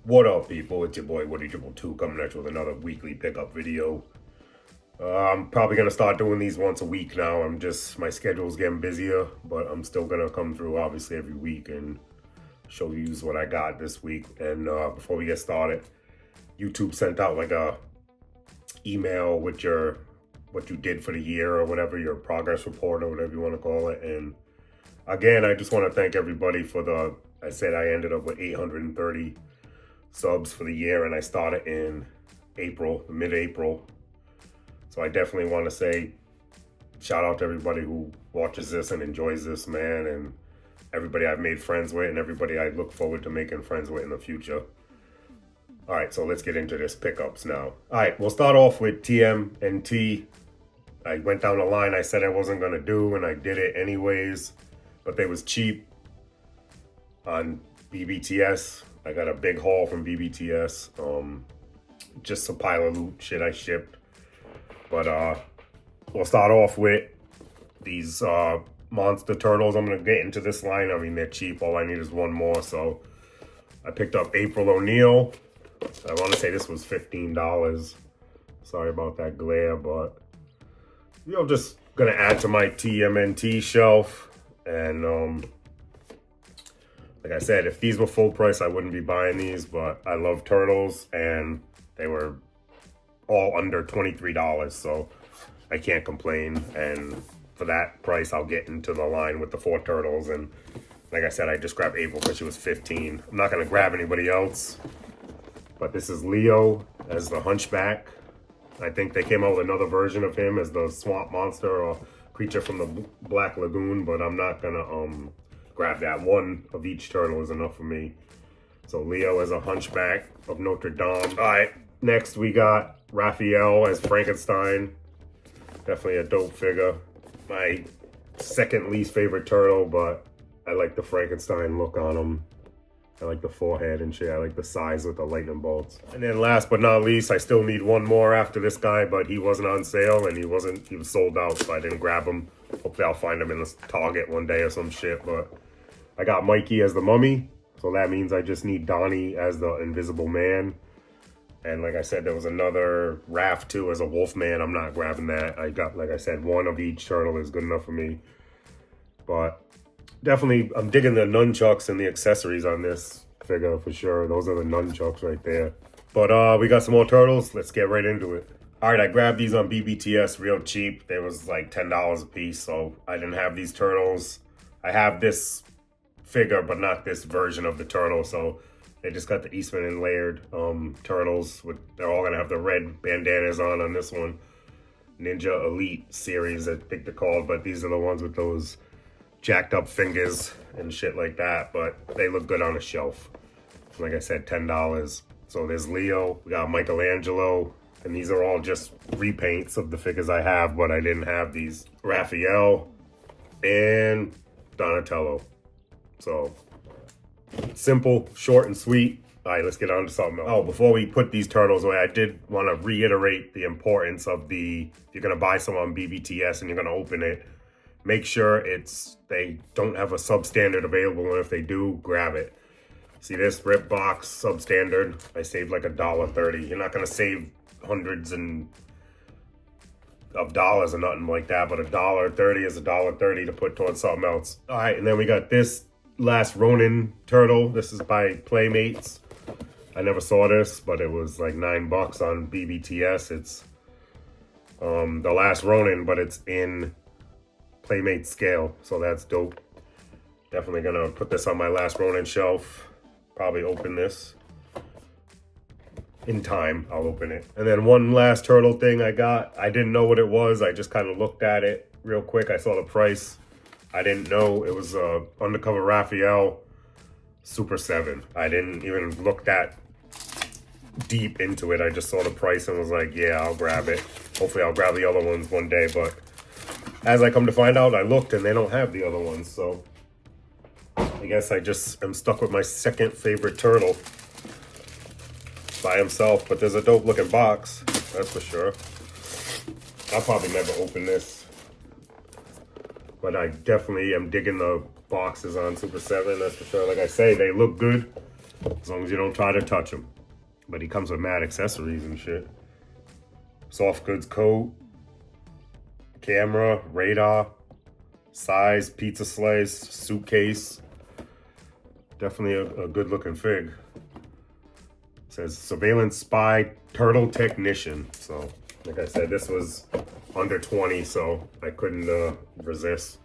What up, people? It's your boy Woody 2 coming at you with another weekly pickup video. I'm probably gonna start doing these once a week now. My schedule's getting busier, but I'm still gonna come through obviously every week and show you what I got this week. And before we get started, YouTube sent out like a email with what you did for the year or whatever, your progress report or whatever you want to call it. And again, I just want to thank everybody for I said I ended up with 830 subs for the year, and I started in April, mid-April. So I definitely want to say shout out to everybody who watches this and enjoys this, man, and everybody I've made friends with and everybody I look forward to making friends with in the future. All right, so let's get into this pickups now. All right, we'll start off with TMNT. I went down the line I said I wasn't going to do, and I did it anyways, but they was cheap on BBTS. I got a big haul from BBTS. Just a pile of loot shit I shipped. But we'll start off with these monster turtles. I'm gonna get into this line. I mean, they're cheap. All I need is one more. So I picked up April O'Neil. I want to say this was $15. Sorry about that glare, but just gonna add to my TMNT shelf. And like I said, if these were full price, I wouldn't be buying these, but I love turtles, and they were all under $23, so I can't complain. And for that price, I'll get into the line with the 4 turtles. And like I said, I just grabbed April because she was 15. I'm not going to grab anybody else, but this is Leo as the Hunchback. I think they came out with another version of him as the swamp monster or creature from the Black Lagoon, but I'm not going to grab that. One of each turtle is enough for me. So Leo as a Hunchback of Notre Dame. All right, next we got Raphael as Frankenstein. Definitely a dope figure. My second least favorite turtle, but I like the Frankenstein look on him. I like the forehead and shit. I like the size with the lightning bolts. And then last but not least, I still need one more after this guy, but he wasn't on sale and he was sold out, so I didn't grab him. Hopefully I'll find him in the Target one day or some shit. But I got Mikey as the Mummy, so that means I just need Donnie as the Invisible Man. And like I said, there was another Raph too as a Wolfman. I'm not grabbing that. I got, like I said, one of each turtle is good enough for me. But definitely, I'm digging the nunchucks and the accessories on this figure for sure. Those are the nunchucks right there. But we got some more turtles. Let's get right into it. All right, I grabbed these on BBTS real cheap. They was like $10 a piece, so I didn't have these turtles. I have this figure, but not this version of the turtle. So they just got the Eastman and Laird turtles. They're all gonna have the red bandanas on this one. Ninja Elite series, I think they're called, but these are the ones with those jacked up fingers and shit like that. But they look good on a shelf. Like I said, $10. So there's Leo, we got Michelangelo, and these are all just repaints of the figures I have, but I didn't have these. Raphael and Donatello. So simple, short, and sweet. All right, let's get on to something else. Oh, before we put these turtles away, I did want to reiterate the importance of if you're going to buy some on BBTS and you're going to open it, make sure they don't have a substandard available, and if they do, grab it. See this rip box substandard? I saved like $1.30. You're not going to save hundreds of dollars or nothing like that, but $1.30 is $1.30 to put towards something else. All right, and then we got this Last Ronin turtle. This is by Playmates. I never saw this, but it was like $9 on BBTS. It's the Last Ronin, but it's in Playmate scale, so that's dope. Definitely gonna put this on my Last Ronin shelf. Probably open this in time. I'll open it. And then one last turtle thing I got. I didn't know what it was. I just kind of looked at it real quick. I saw the price. I didn't know it was Undercover Raphael Super 7. I didn't even look that deep into it. I just saw the price and was like, yeah, I'll grab it. Hopefully I'll grab the other ones one day, but as I come to find out, I looked and they don't have the other ones, so I guess I just am stuck with my second favorite turtle by himself. But there's a dope looking box, that's for sure. I'll probably never open this, but I definitely am digging the boxes on Super 7, that's for sure. Like I say, they look good. as long as you don't try to touch him. But he comes with mad accessories and shit. Soft goods coat, camera, radar, size, pizza slice, suitcase. Definitely a good looking fig. It says surveillance spy turtle technician. So like I said, this was under 20, so I couldn't resist.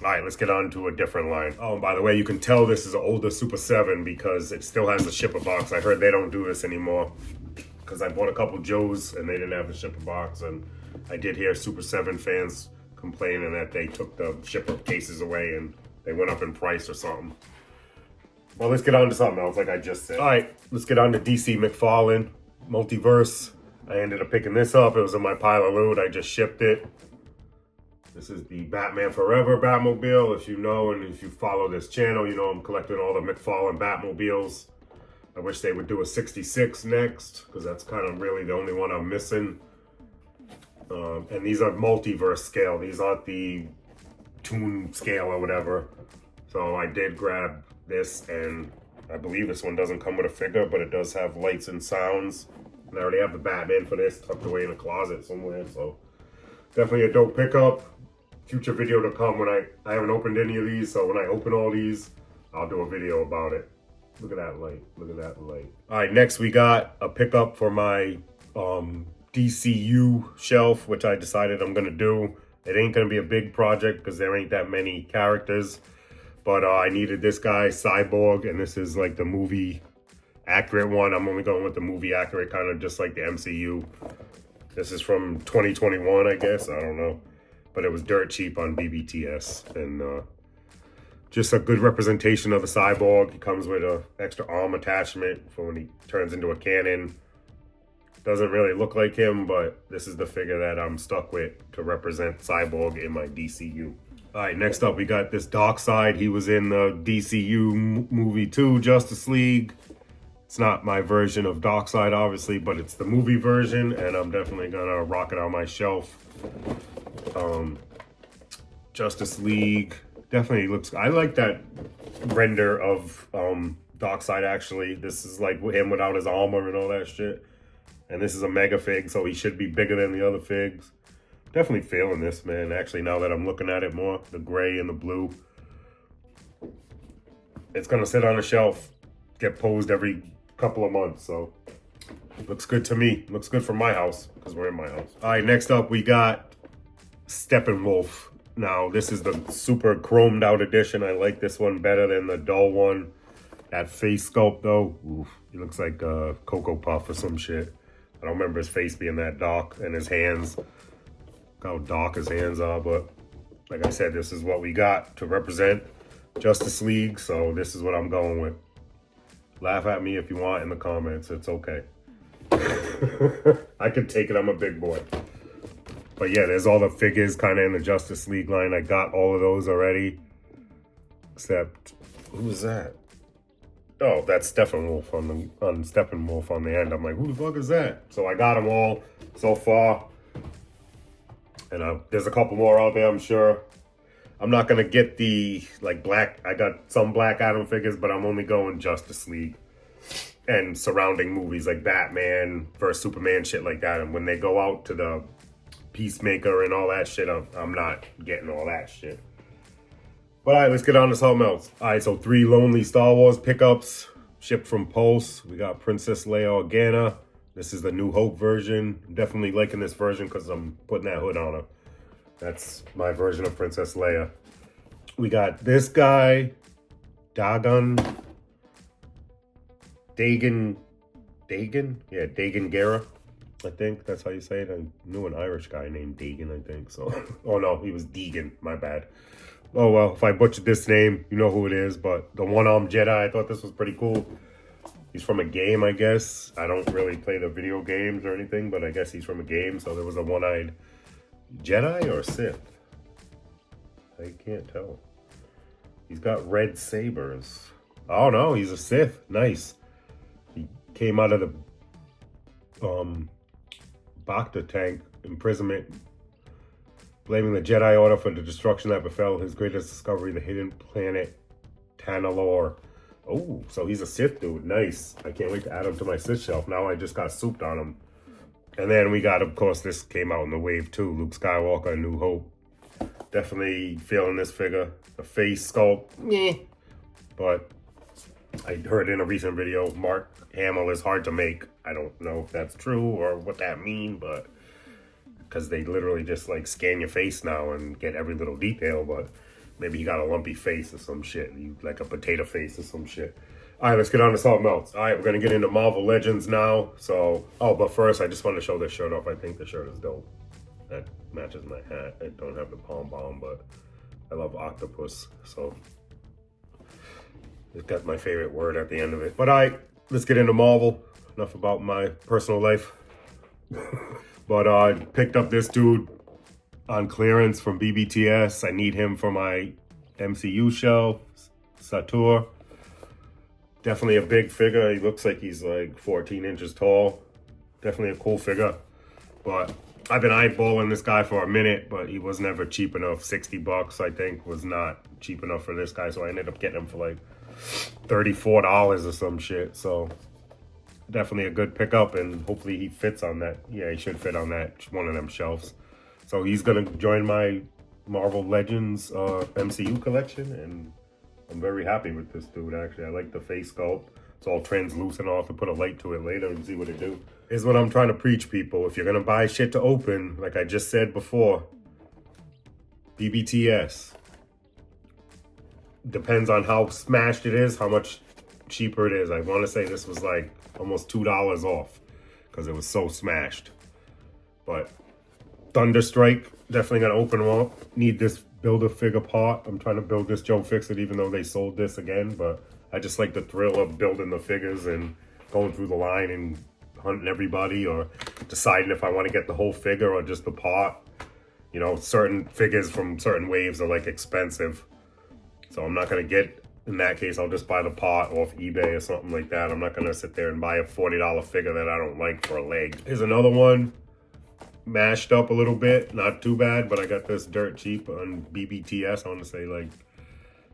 All right, let's get on to a different line. Oh, and by the way, you can tell this is an older Super 7 because it still has the shipper box. I heard they don't do this anymore because I bought a couple Joes and they didn't have the shipper box. And I did hear Super 7 fans complaining that they took the shipper cases away and they went up in price or something. Well, let's get on to something else like I just said. All right, let's get on to DC Multiverse. I ended up picking this up. It was in my pile of loot. I just shipped it. This is the Batman Forever Batmobile. If you know and if you follow this channel, you know I'm collecting all the McFarlane Batmobiles. I wish they would do a 66 next because that's kind of really the only one I'm missing. And these are multiverse scale. These aren't the toon scale or whatever. So I did grab this, and I believe this one doesn't come with a figure, but it does have lights and sounds. And I already have the Batman for this tucked away in a closet somewhere. So definitely a dope pickup. Future video to come when I haven't opened any of these, so when I open all these, I'll do a video about it. Look at that light. Look at that light. All right, next we got a pickup for my DCU shelf, which I decided I'm gonna do. It ain't gonna be a big project because there ain't that many characters, but I needed this guy, Cyborg, and this is like the movie accurate one. I'm only going with the movie accurate, kind of just like the MCU. This is from 2021, I guess. I don't know. But it was dirt cheap on BBTS. And just a good representation of the Cyborg. He comes with an extra arm attachment for when he turns into a cannon. Doesn't really look like him, but this is the figure that I'm stuck with to represent Cyborg in my DCU. All right, next up we got this Darkseid. He was in the DCU movie 2, Justice League. It's not my version of Darkseid, obviously, but it's the movie version, and I'm definitely gonna rock it on my shelf. Justice League definitely looks. I like that render of Darkseid. Actually, this is like him without his armor and all that shit. And this is a mega fig, so he should be bigger than the other figs. Definitely feeling this, man. Actually, now that I'm looking at it more, the gray and the blue, it's gonna sit on the shelf, get posed every couple of months. So looks good to me. Looks good for my house because we're in my house. All right, next up we got Steppenwolf. Now this is the super chromed out edition. I like this one better than the dull one. That face sculpt though, oof, he looks like Cocoa Puff or some shit. I don't remember his face being that dark, and his hands, look how dark his hands are. But like I said, this is what we got to represent Justice League, so this is what I'm going with. Laugh at me if you want in the comments, it's okay. I can take it, I'm a big boy. But yeah, there's all the figures kind of in the Justice League line. I got all of those already. Except, who is that? Oh, that's Steppenwolf on Steppenwolf on the end. I'm like, who the fuck is that? So I got them all so far. And there's a couple more out there, I'm sure. I'm not going to get the, like, black. I got some Black Adam figures, but I'm only going Justice League. And surrounding movies like Batman vs. Superman, shit like that. And when they go out to the Peacemaker and all that shit, I'm not getting all that shit. But all right, let's get on to something else. All right, so 3 Lonely Star Wars pickups shipped from Pulse. We got Princess Leia Organa. This is the New Hope version. I'm definitely liking this version because I'm putting that hood on her. That's my version of Princess Leia. We got this guy, Dagon? Yeah, Dagon Guerra. I think that's how you say it. I knew an Irish guy named Dagon, I think. So, oh no, he was Deegan. My bad. Oh well, if I butchered this name, you know who it is. But the one-armed Jedi, I thought this was pretty cool. He's from a game, I guess. I don't really play the video games or anything, but I guess he's from a game. So there was a one-eyed Jedi or Sith. I can't tell. He's got red sabers. Oh no, he's a Sith. Nice. He came out of the Bacta tank imprisonment, blaming the Jedi Order for the destruction that befell his greatest discovery, the hidden planet Tanalor. Oh, so he's a Sith dude. Nice. I can't wait to add him to my Sith shelf. Now I just got souped on him. And then we got, of course, this came out in the wave too. Luke Skywalker, A New Hope. Definitely feeling this figure. The face sculpt, meh. But I heard in a recent video, Mark Hamill is hard to make. I don't know if that's true or what that means, but because they literally just like scan your face now and get every little detail, but maybe he got a lumpy face or some shit. Like a potato face or some shit. All right, let's get on to something else. All right, we're going to get into Marvel Legends now. So, but first, I just want to show this shirt off. I think the shirt is dope. That matches my hat. I don't have the pom bomb, but I love octopus. So, it's got my favorite word at the end of it. But all right, let's get into Marvel. Enough about my personal life. But I picked up this dude on clearance from BBTS. I need him for my MCU shelf. Sator. Definitely a big figure. He looks like he's like 14 inches tall. Definitely a cool figure. But I've been eyeballing this guy for a minute, but he was never cheap enough. 60 bucks, I think, was not cheap enough for this guy. So I ended up getting him for like $34 or some shit. So definitely a good pickup, and hopefully he fits on that. Yeah, he should fit on that one of them shelves. So he's going to join my Marvel Legends MCU collection, and I'm very happy with this dude, actually. I like the face sculpt. It's all translucent. I'll have to put a light to it later and see what it do. Here's what I'm trying to preach, people. If you're going to buy shit to open, like I just said before, BBTS. Depends on how smashed it is, how much cheaper it is. I want to say this was like almost $2 off because it was so smashed. But Thunderstrike, definitely going to open them up. Need this Build-A-Figure part. I'm trying to build this Joe Fix-It even though they sold this again, but I just like the thrill of building the figures and going through the line and hunting everybody, or deciding if I want to get the whole figure or just the part. You know, certain figures from certain waves are like expensive, so I'm not going to get, in that case, I'll just buy the part off eBay or something like that. I'm not going to sit there and buy a $40 figure that I don't like for a leg. Here's another one. Mashed up a little bit, not too bad, but I got this dirt cheap on BBTS. I want to say like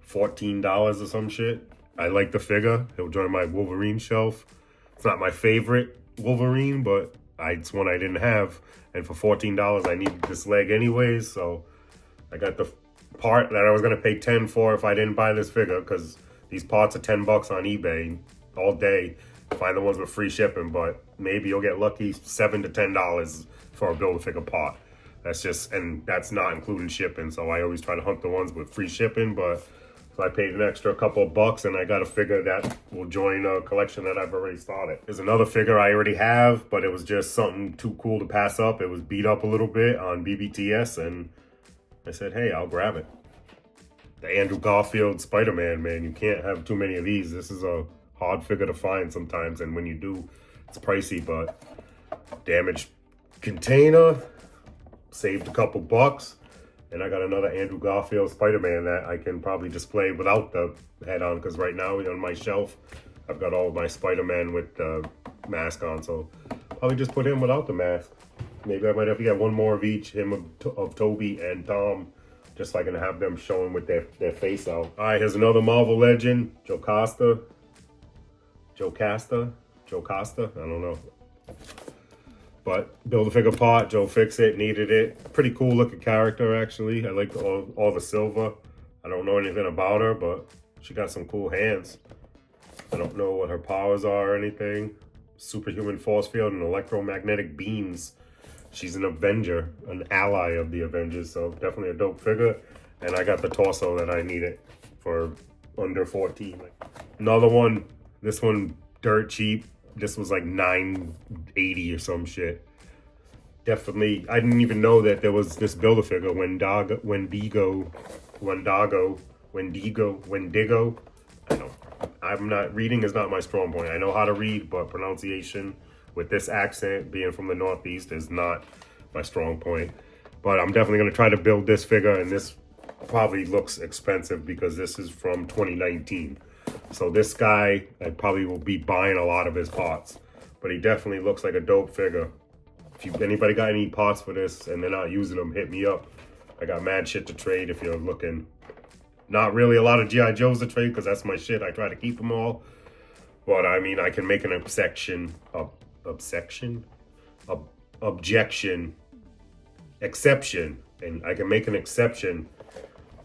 $14 or some shit. I like the figure. It'll join my Wolverine shelf. It's not my favorite Wolverine, but it's one I didn't have. And for $14, I needed this leg anyways, so I got the part that I was going to pay $10 for if I didn't buy this figure, because these parts are $10 on eBay all day. Find the ones with free shipping, but maybe you'll get lucky $7 to $10 for a Build-A-Figure part. That's just, and that's not including shipping, so I always try to hunt the ones with free shipping. But so I paid an extra couple of bucks and I got a figure that will join a collection that I've already started. There's another figure I already have, but it was just something too cool to pass up. It was beat up a little bit on BBTS, and I said, hey, I'll grab it. The Andrew Garfield Spider-Man, man. You can't have too many of these. This is a hard figure to find sometimes, and when you do, it's pricey, but damaged container, saved a couple bucks, and I got another Andrew Garfield Spider-Man that I can probably display without the head on, because right now on my shelf, I've got all of my Spider-Man with the mask on, so probably just put him without the mask. Maybe I might have to get one more of each, him of Toby and Tom, just so I can have them showing with their face out. All right, here's another Marvel legend, Joe Costa, I don't know. But Build-A-Figure part, Joe Fix-It, needed it. Pretty cool looking character, actually. I like all the silver. I don't know anything about her, but she got some cool hands. I don't know what her powers are or anything. Superhuman force field and electromagnetic beams. She's an Avenger, an ally of the Avengers, so definitely a dope figure. And I got the torso that I needed for under 14. Another one, this one dirt cheap. This was like $9.80 or some shit. Definitely, I didn't even know that there was this Build-A-Figure, Wendigo. I'm not, reading is not my strong point. I know how to read, but pronunciation with this accent, being from the Northeast, is not my strong point. But I'm definitely going to try to build this figure, and this probably looks expensive because this is from 2019. So this guy, I probably will be buying a lot of his parts, but he definitely looks like a dope figure. If anybody got any parts for this and they're not using them, hit me up. I got mad shit to trade if you're looking. Not really a lot of G.I. Joes to trade because that's my shit. I try to keep them all. But I mean, I can make an exception, and I can make an exception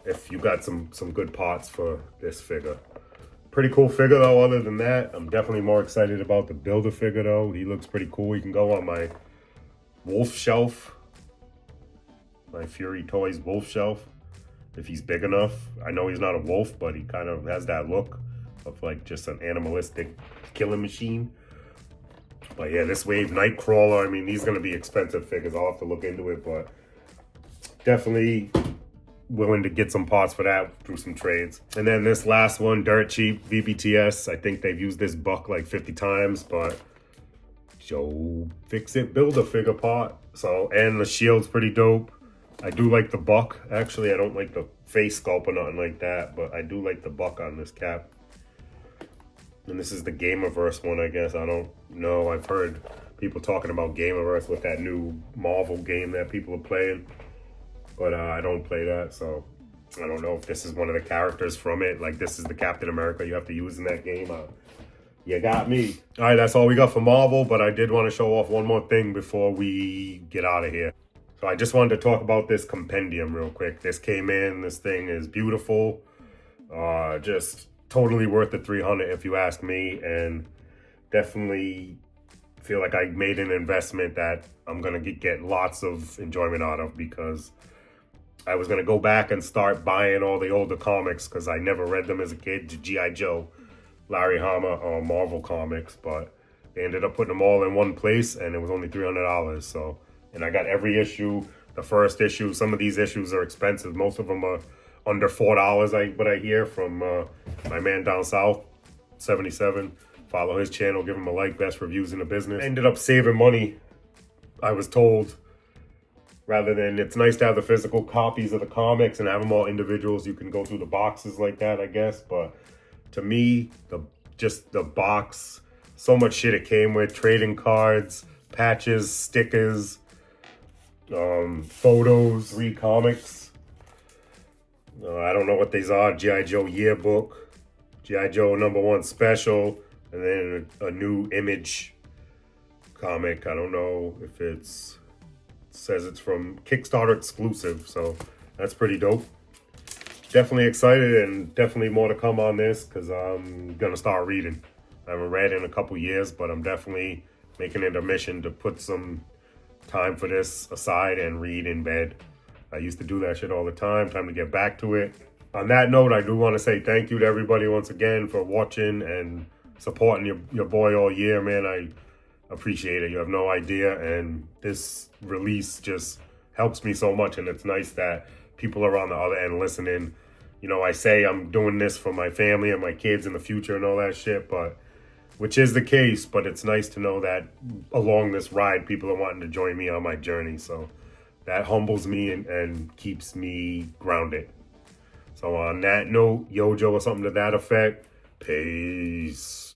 if you got some good parts for this figure. Pretty cool figure though. Other than that, I'm definitely more excited about the Builder figure though. He looks pretty cool. He can go on my wolf shelf, my Fury Toys wolf shelf, if he's big enough. I know he's not a wolf, but he kind of has that look of like just an animalistic killing machine. But yeah, this wave Nightcrawler, I mean, these are going to be expensive figures. I'll have to look into it, but definitely willing to get some parts for that through some trades. And then this last one, dirt cheap VBTS. I think they've used this buck like 50 times, but Joe Fix-It Builder figure part. So, and the shield's pretty dope. I do like the buck. Actually, I don't like the face sculpt or nothing like that, but I do like the buck on this cap. And this is the Gamerverse one, I guess. I don't know. I've heard people talking about Gamerverse with that new Marvel game that people are playing. But I don't play that, so I don't know if this is one of the characters from it. Like, this is the Captain America you have to use in that game. You got me. All right, that's all we got for Marvel, but I did want to show off one more thing before we get out of here. So I just wanted to talk about this compendium real quick. This came in. This thing is beautiful. Just totally worth the $300 if you ask me, and definitely feel like I made an investment that I'm going to get lots of enjoyment out of, because I was going to go back and start buying all the older comics because I never read them as a kid, G.I. Joe, Larry Hama, Marvel comics, but they ended up putting them all in one place, and it was only $300. So, and I got every issue, the first issue. Some of these issues are expensive. Most of them are under $4, what I hear from my man down south, 77. Follow his channel, give him a like, best reviews in the business. I ended up saving money, I was told. Rather than, it's nice to have the physical copies of the comics and have them all individuals. You can go through the boxes like that, I guess. But to me, just the box, so much shit it came with. Trading cards, patches, stickers, photos, 3 comics. I don't know what these are. G.I. Joe yearbook, G.I. Joe #1 special, and then a new Image comic. I don't know if says it's from Kickstarter exclusive, so that's pretty dope. Definitely excited, and definitely more to come on this because I'm gonna start reading. I haven't read in a couple years, but I'm definitely making it a mission to put some time for this aside and read in bed. I used to do that shit all the time. Time to get back to it. On that note, I do want to say thank you to everybody once again for watching and supporting your boy all year, man. I appreciate it. You have no idea, and this release just helps me so much, and it's nice that people are on the other end listening. You know, I say I'm doing this for my family and my kids in the future and all that shit, but which is the case, but it's nice to know that along this ride, people are wanting to join me on my journey. So that humbles me and keeps me grounded. So on that note, Yojo or something to that effect, peace.